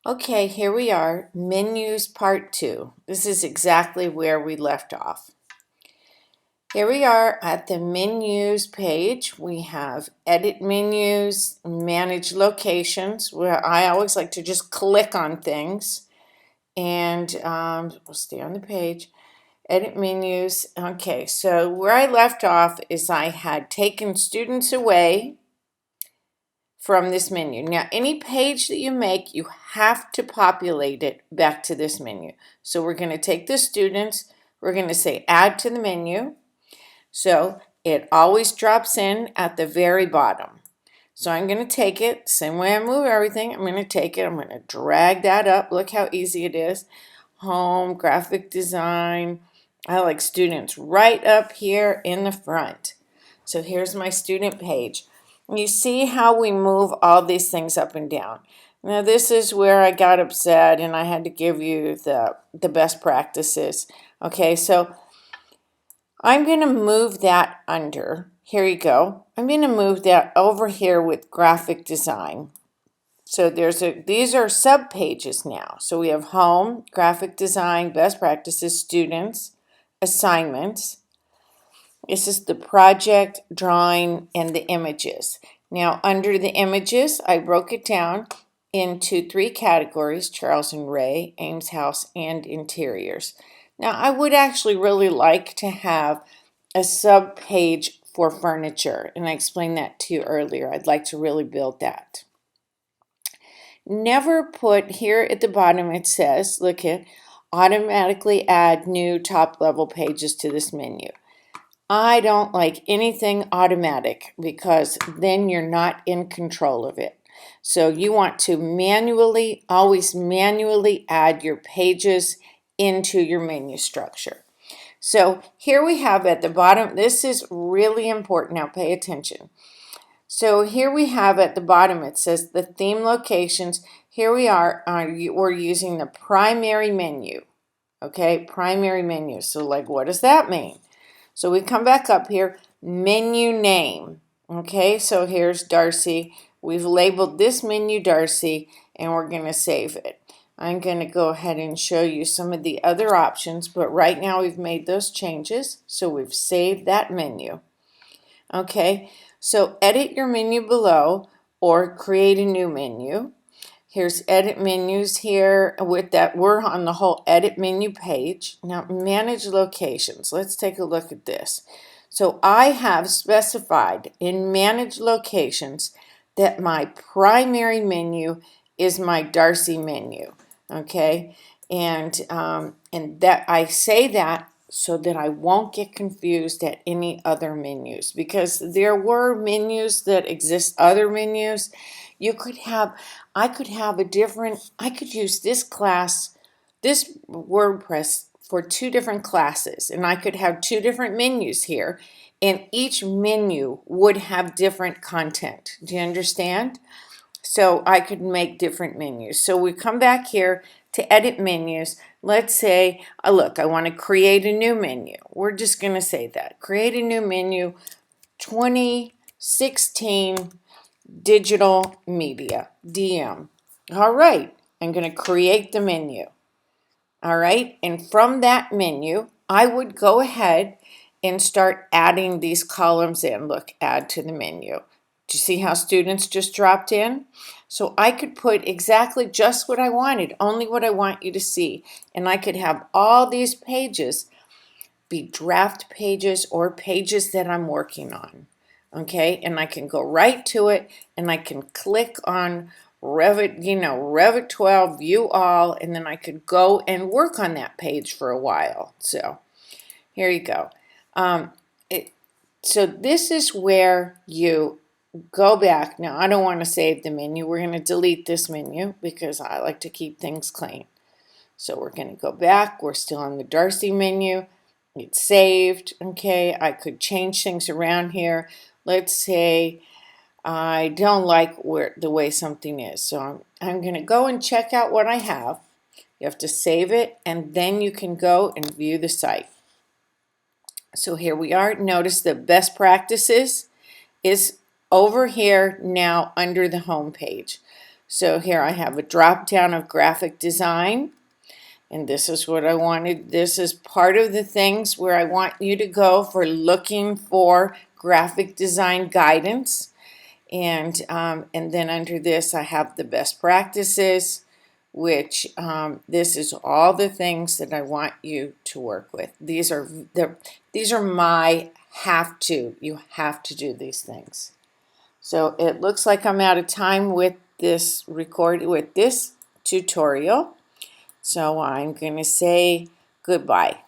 Okay, here we are, menus part 2. This is exactly where we left off. Here we are at the menus page. We have edit menus, manage locations, where I always like to just click on things. And we'll stay on the page. Edit menus. Okay, so where I left off is I had taken students away from this menu. Now, any page that you make, you have to populate it back to this menu. So we're going to take the students, we're going to say add to the menu. So it always drops in at the very bottom. So I'm going to take it, same way I move everything, I'm going to take it, I'm going to drag that up. Look how easy it is. Home, graphic design. I like students right up here in the front. So here's my student page. You see how we move all these things up and down. Now this is where I got upset and I had to give you the best practices. Okay, so I'm going to move that under. Here you go. I'm going to move that over here with graphic design. So these are sub pages now. So we have home, graphic design, best practices, students, assignments. This is the project, drawing, and the images. Now, under the images, I broke it down into 3 categories: Charles and Ray, Ames House, and interiors. Now, I would actually really like to have a sub page for furniture, and I explained that to you earlier. I'd like to really build that. Never put here at the bottom, it says, look at, automatically add new top level pages to this menu. I don't like anything automatic because then you're not in control of it. So you want to always manually add your pages into your menu structure. So here we have at the bottom, this is really important, now pay attention. So here we have at the bottom, it says the theme locations. Here we are, we're using the primary menu, okay, primary menu. So like, what does that mean? So we come back up here, menu name. Okay, so here's Darcy. We've labeled this menu Darcy, and we're going to save it. I'm going to go ahead and show you some of the other options, but right now we've made those changes, so we've saved that menu. Okay, so edit your menu below or create a new menu. Here's edit menus here. With that, we're on the whole edit menu page. Now, manage locations. Let's take a look at this. So I have specified in manage locations that my primary menu is my Darcy menu. Okay, and that I say that so that I won't get confused at any other menus, because there were menus that exist, other menus. You could have, I could have a different, I could use this class, this WordPress for 2 different classes, and I could have 2 different menus here, and each menu would have different content. Do you understand? So I could make different menus. So we come back here to edit menus. Let's say, look, I want to create a new menu. We're just going to say that. Create a new menu, 2016 digital media, DM. All right, I'm going to create the menu. All right, and from that menu, I would go ahead and start adding these columns in. Look, add to the menu. Do you see how students just dropped in? So I could put exactly just what I wanted, only what I want you to see. And I could have all these pages be draft pages or pages that I'm working on. Okay, and I can go right to it and I can click on Revit, Revit 12, view all, and then I could go and work on that page for a while. So here you go. Um, so this is where you go back. Now, I don't want to save the menu. We're going to delete this menu because I like to keep things clean. So we're going to go back. We're still on the Darcy menu. It's saved. Okay, I could change things around here. Let's say I don't like the way something is. So I'm going to go and check out what I have. You have to save it, and then you can go and view the site. So here we are. Notice the best practices is over here now under the home page. So here I have a drop down of graphic design, and this is what I wanted. This is part of the things where I want you to go for looking for graphic design guidance. And then under this I have the best practices, which this is all the things that I want you to work with. These are my have to. You have to do these things. So it looks like I'm out of time with this tutorial. So I'm going to say goodbye.